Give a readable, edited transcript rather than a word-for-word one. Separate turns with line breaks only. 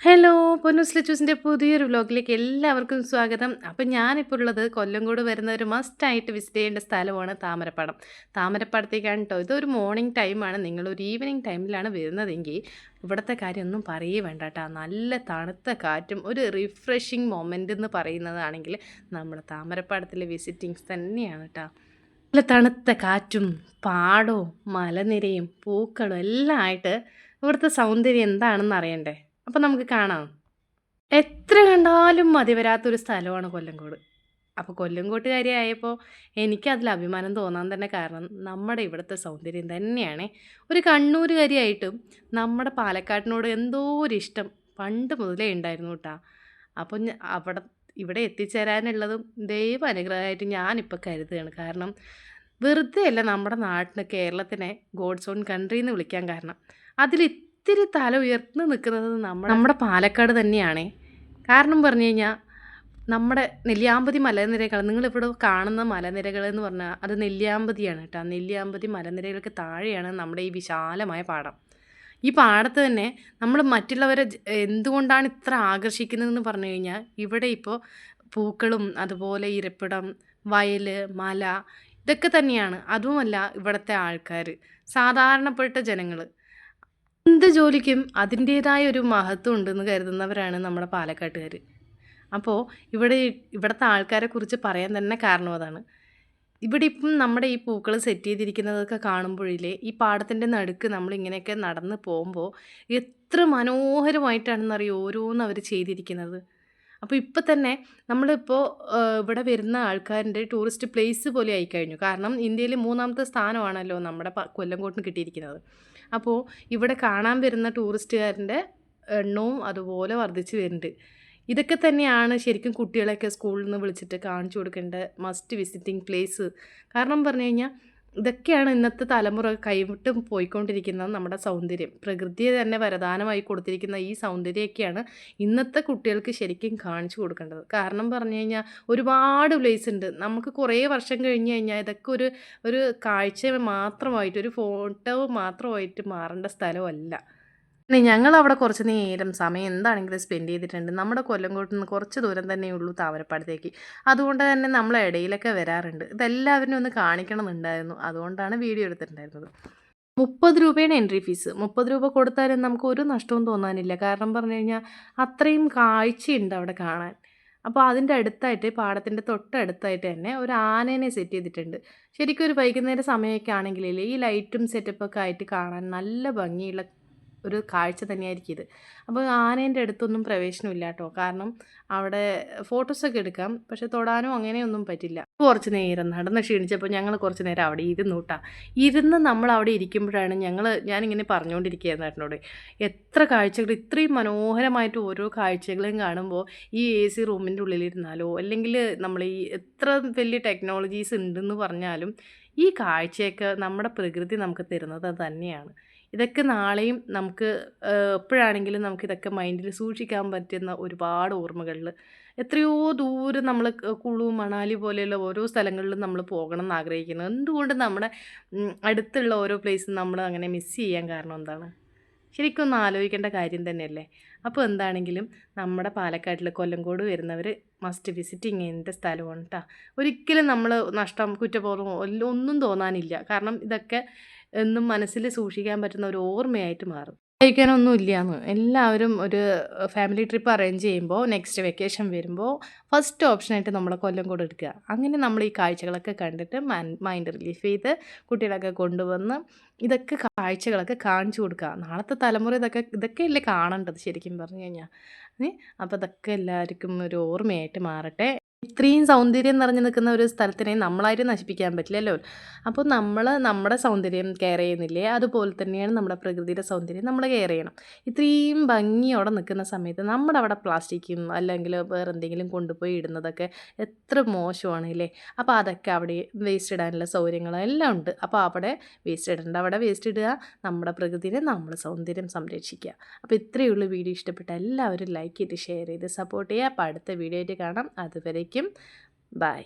Hello! Ponnoos ലിച്ചൂസിൻ്റെ പുതിയൊരു വ്ലോഗിലേക്ക് എല്ലാവർക്കും സ്വാഗതം. അപ്പം ഞാനിപ്പോൾ ഉള്ളത് കൊല്ലങ്കോട് വരുന്ന ഒരു മസ്റ്റായിട്ട് വിസിറ്റ് ചെയ്യേണ്ട സ്ഥലമാണ് താമരപ്പാടം. താമരപ്പാടത്തേക്കാണ് കേട്ടോ. ഇതൊരു മോർണിംഗ് ടൈമാണ്. നിങ്ങളൊരു ഈവനിങ് ടൈമിലാണ് വരുന്നതെങ്കിൽ ഇവിടുത്തെ കാര്യമൊന്നും പറയേ വേണ്ട കേട്ടോ. നല്ല തണുത്ത കാറ്റും ഒരു റിഫ്രഷിങ് മൊമെൻ്റ് എന്ന് പറയുന്നതാണെങ്കിൽ നമ്മുടെ താമരപ്പാടത്തിലെ വിസിറ്റിങ്സ് തന്നെയാണ് കേട്ടോ. നല്ല തണുത്ത കാറ്റും പാടവും മലനിരയും പൂക്കളും എല്ലാം ആയിട്ട് ഇവിടുത്തെ സൗന്ദര്യം എന്താണെന്ന് അറിയണ്ടേ? അപ്പം നമുക്ക് കാണാം. എത്ര കണ്ടാലും മതി വരാത്തൊരു സ്ഥലമാണ് കൊല്ലങ്കോട്. അപ്പോൾ കൊല്ലങ്കോട്ടുകാരിയായപ്പോൾ എനിക്കതിൽ അഭിമാനം തോന്നാൻ തന്നെ കാരണം നമ്മുടെ ഇവിടുത്തെ സൗന്ദര്യം തന്നെയാണ്. ഒരു കണ്ണൂരുകാരിയായിട്ടും നമ്മുടെ പാലക്കാടിനോട് എന്തോ ഒരിഷ്ടം പണ്ട് മുതലേ ഉണ്ടായിരുന്നു കേട്ടോ. അപ്പോൾ ഇവിടെ എത്തിച്ചേരാനുള്ളതും ദൈവ അനുഗ്രഹമായിട്ട് ഞാനിപ്പോൾ കരുതുകയാണ്. കാരണം വെറുതെ അല്ല നമ്മുടെ നാട്ടിന് കേരളത്തിനെ ഗോഡ്സ് ഓൺ കൺട്രി എന്ന് വിളിക്കാൻ കാരണം അതിൽ ഇത്തിരി തല ഉയർന്ന് നിൽക്കുന്നത് നമ്മുടെ പാലക്കാട് തന്നെയാണ്. കാരണം പറഞ്ഞു കഴിഞ്ഞാൽ നമ്മുടെ നെല്ലിയാമ്പതി മലനിരകൾ, നിങ്ങളിവിടെ കാണുന്ന മലനിരകൾ എന്ന് പറഞ്ഞാൽ അത് നെല്ലിയാമ്പതിയാണ് കേട്ടോ. നെല്ലിയാമ്പതി മലനിരകൾക്ക് താഴെയാണ് നമ്മുടെ ഈ വിശാലമായ പാടം. ഈ പാടത്ത് തന്നെ നമ്മൾ മറ്റുള്ളവരെ എന്തുകൊണ്ടാണ് ഇത്ര ആകർഷിക്കുന്നതെന്ന് പറഞ്ഞു കഴിഞ്ഞാൽ ഇവിടെ ഇപ്പോൾ പൂക്കളും അതുപോലെ ഇരിപ്പിടം, വയൽ, മല ഇതൊക്കെ തന്നെയാണ്. അതുമല്ല ഇവിടുത്തെ ആൾക്കാർ, സാധാരണപ്പെട്ട ജനങ്ങൾ എന്ത് ജോലിക്കും അതിൻ്റേതായ ഒരു മഹത്വം ഉണ്ടെന്ന് കരുതുന്നവരാണ് നമ്മുടെ പാലക്കാട്ടുകാർ. അപ്പോൾ ഇവിടുത്തെ ആൾക്കാരെക്കുറിച്ച് പറയാൻ തന്നെ കാരണം അതാണ്. ഇവിടെ ഇപ്പം നമ്മുടെ ഈ പൂക്കൾ സെറ്റ് ചെയ്തിരിക്കുന്നതൊക്കെ കാണുമ്പോഴില്ലേ, ഈ പാടത്തിൻ്റെ നടുക്ക് നമ്മളിങ്ങനെയൊക്കെ നടന്ന് പോകുമ്പോൾ എത്ര മനോഹരമായിട്ടാണെന്നറിയോ ഓരോന്നും അവർ ചെയ്തിരിക്കുന്നത്. അപ്പോൾ ഇപ്പം തന്നെ നമ്മളിപ്പോൾ ഇവിടെ വരുന്ന ആൾക്കാരുടെ ടൂറിസ്റ്റ് പ്ലേസ് പോലെ ആയിക്കഴിഞ്ഞു. കാരണം ഇന്ത്യയിൽ 3ാമത്തെ സ്ഥാനമാണല്ലോ നമ്മുടെ കൊല്ലങ്കോട്ടിന് കിട്ടിയിരിക്കുന്നത്. അപ്പോൾ ഇവിടെ കാണാൻ വരുന്ന ടൂറിസ്റ്റുകാരുടെ എണ്ണവും അതുപോലെ വർദ്ധിച്ചു വരുന്നുണ്ട്. ഇതൊക്കെ തന്നെയാണ് ശരിക്കും കുട്ടികളെയൊക്കെ സ്കൂളിൽ നിന്ന് വിളിച്ചിട്ട് കാണിച്ചു കൊടുക്കേണ്ട മസ്റ്റ് വിസിറ്റിംഗ് പ്ലേസ്. കാരണം പറഞ്ഞു കഴിഞ്ഞാൽ ഇതൊക്കെയാണ് ഇന്നത്തെ തലമുറ കൈവിട്ട് പോയിക്കൊണ്ടിരിക്കുന്ന നമ്മുടെ സൗന്ദര്യം. പ്രകൃതിയെ തന്നെ വരദാനമായി കൊടുത്തിരിക്കുന്ന ഈ സൗന്ദര്യമൊക്കെയാണ് ഇന്നത്തെ കുട്ടികൾക്ക് ശരിക്കും കാണിച്ചു കൊടുക്കേണ്ടത്. കാരണം പറഞ്ഞു കഴിഞ്ഞാൽ ഒരുപാട് പ്ലേസ് ഉണ്ട്. നമുക്ക് കുറേ വർഷം കഴിഞ്ഞ് കഴിഞ്ഞാൽ ഇതൊക്കെ ഒരു കാഴ്ച മാത്രമായിട്ട്, ഒരു ഫോട്ടോ മാത്രമായിട്ട് മാറേണ്ട സ്ഥലമല്ല. ഞങ്ങളവിടെ കുറച്ച് നേരം സമയം എന്താണെങ്കിലും സ്പെൻഡ് ചെയ്തിട്ടുണ്ട്. നമ്മുടെ കൊല്ലങ്കോട്ട് നിന്ന് കുറച്ച് ദൂരം തന്നെയുള്ളൂ താമരപ്പാടത്തേക്ക്. അതുകൊണ്ട് തന്നെ നമ്മൾ ഇടയിലൊക്കെ വരാറുണ്ട്. ഇതെല്ലാവരും ഒന്ന് കാണിക്കണമെന്നുണ്ടായിരുന്നു. അതുകൊണ്ടാണ് വീഡിയോ എടുത്തിട്ടുണ്ടായിരുന്നത്. 30 രൂപയാണ് എൻട്രി ഫീസ്. 30 രൂപ കൊടുത്താലും നമുക്ക് ഒരു നഷ്ടവും തോന്നാനില്ല. കാരണം പറഞ്ഞു കഴിഞ്ഞാൽ അത്രയും കാഴ്ചയുണ്ട് അവിടെ കാണാൻ. അപ്പോൾ അതിൻ്റെ അടുത്തായിട്ട്, പാടത്തിൻ്റെ തൊട്ടടുത്തായിട്ട് തന്നെ ഒരു ആനേനെ സെറ്റ് ചെയ്തിട്ടുണ്ട്. ശരിക്കും ഒരു വൈകുന്നേര സമയമൊക്കെ ആണെങ്കിലേ ഈ ലൈറ്റും സെറ്റപ്പൊക്കെ ആയിട്ട് കാണാൻ നല്ല ഭംഗിയുള്ള ഒരു കാഴ്ച തന്നെയായിരിക്കും ഇത്. അപ്പോൾ ആനേൻ്റെ അടുത്തൊന്നും പ്രവേശനമില്ല കേട്ടോ. കാരണം അവിടെ ഫോട്ടോസൊക്കെ എടുക്കാം, പക്ഷെ തൊടാനോ അങ്ങനെയൊന്നും പറ്റില്ല. കുറച്ച് നേരം നടന്ന് ക്ഷീണിച്ചപ്പോൾ ഞങ്ങൾ കുറച്ച് നേരം അവിടെ ഇരുന്നു കേട്ടോ. ഇരുന്ന് നമ്മൾ അവിടെ ഇരിക്കുമ്പോഴാണ് ഞാനിങ്ങനെ പറഞ്ഞുകൊണ്ടിരിക്കുകയായിരുന്നു ഏട്ടനോട്, എത്ര കാഴ്ചകൾ, ഇത്രയും മനോഹരമായിട്ട് ഓരോ കാഴ്ചകളും കാണുമ്പോൾ ഈ AC റൂമിൻ്റെ ഉള്ളിലിരുന്നാലോ അല്ലെങ്കിൽ നമ്മൾ ഈ എത്ര വലിയ ടെക്നോളജീസ് ഉണ്ടെന്ന് പറഞ്ഞാലും ഈ കാഴ്ചയൊക്കെ നമ്മുടെ പ്രകൃതി നമുക്ക് തരുന്നത് തന്നെയാണ്. ഇതൊക്കെ നാളെയും നമുക്ക് എപ്പോഴാണെങ്കിലും നമുക്കിതൊക്കെ മൈൻഡിൽ സൂക്ഷിക്കാൻ പറ്റുന്ന ഒരുപാട് ഓർമ്മകളിൽ എത്രയോ ദൂരം നമ്മൾ കുളു, മണാലി പോലെയുള്ള ഓരോ സ്ഥലങ്ങളിലും നമ്മൾ പോകണം എന്ന് ആഗ്രഹിക്കുന്നു. എന്തുകൊണ്ട് നമ്മുടെ അടുത്തുള്ള ഓരോ പ്ലേസും നമ്മൾ അങ്ങനെ മിസ് ചെയ്യാൻ കാരണം എന്താണ്? ശരിക്കും ഒന്ന് ആലോചിക്കേണ്ട കാര്യം തന്നെയല്ലേ. അപ്പോൾ എന്താണെങ്കിലും നമ്മുടെ പാലക്കാട്ടിൽ കൊല്ലങ്കോട് വരുന്നവർ മസ്റ്റ് വിസിറ്റിങ് ചെയ്യേണ്ട സ്ഥലമാണ് കേട്ടോ. ഒരിക്കലും നമ്മൾ നഷ്ടം, കുറ്റബോധമോ ഒന്നും തോന്നാനില്ല. കാരണം ഇതൊക്കെ എന്നും മനസ്സിൽ സൂക്ഷിക്കാൻ പറ്റുന്ന ഒരു ഓർമ്മയായിട്ട് മാറും. കഴിക്കാനൊന്നും ഇല്ലയെന്ന് എല്ലാവരും ഒരു ഫാമിലി ട്രിപ്പ് അറേഞ്ച് ചെയ്യുമ്പോൾ നെക്സ്റ്റ് വെക്കേഷൻ വരുമ്പോൾ ഫസ്റ്റ് ഓപ്ഷനായിട്ട് നമ്മളെ കൊല്ലങ്കോട് എടുക്കുക. അങ്ങനെ നമ്മൾ ഈ കാഴ്ചകളൊക്കെ കണ്ടിട്ട് മൈൻഡ് റിലീഫ് ചെയ്ത് കുട്ടികളൊക്കെ കൊണ്ടുവന്ന് ഇതൊക്കെ കാഴ്ചകളൊക്കെ കാണിച്ചു കൊടുക്കുക. നാളത്തെ തലമുറ ഇതൊക്കെയല്ലേ കാണേണ്ടത് ശരിക്കും പറഞ്ഞു കഴിഞ്ഞാൽ. അപ്പോൾ ഇതൊക്കെ എല്ലാവർക്കും ഒരു ഓർമ്മയായിട്ട് മാറട്ടെ. ഇത്രയും സൗന്ദര്യം നിറഞ്ഞു നിൽക്കുന്ന ഒരു സ്ഥലത്തിനെ നമ്മളായിട്ട് നശിപ്പിക്കാൻ പറ്റില്ലല്ലോ. അപ്പോൾ നമ്മുടെ സൗന്ദര്യം കെയർ ചെയ്യുന്നില്ലേ, അതുപോലെ തന്നെയാണ് നമ്മുടെ പ്രകൃതിയുടെ സൗന്ദര്യം നമ്മൾ കെയർ ചെയ്യണം. ഇത്രയും ഭംഗിയോടെ നിൽക്കുന്ന സമയത്ത് നമ്മുടെ അവിടെ പ്ലാസ്റ്റിക്കും അല്ലെങ്കിൽ വേറെ എന്തെങ്കിലും കൊണ്ടുപോയി ഇടുന്നതൊക്കെ എത്ര മോശമാണ് ഇല്ലേ. അപ്പോൾ അതൊക്കെ അവിടെ വേസ്റ്റ് ഇടാനുള്ള സൗകര്യങ്ങളും എല്ലാം ഉണ്ട്. അപ്പോൾ അവിടെ വേസ്റ്റ് ഇടേണ്ട അവിടെ വേസ്റ്റ് ഇടുക, നമ്മുടെ പ്രകൃതിയെ നമ്മൾ സൗന്ദര്യം സംരക്ഷിക്കുക. അപ്പോൾ ഇത്രയേ ഉള്ളൂ. വീഡിയോ ഇഷ്ടപ്പെട്ട എല്ലാവരും ലൈക്ക് ചെയ്ത് ഷെയർ ചെയ്ത് സപ്പോർട്ട് ചെയ്യുക. അപ്പോൾ അടുത്ത വീഡിയോ ആയിട്ട് കാണാം. അതുവരേക്കും ബൈ.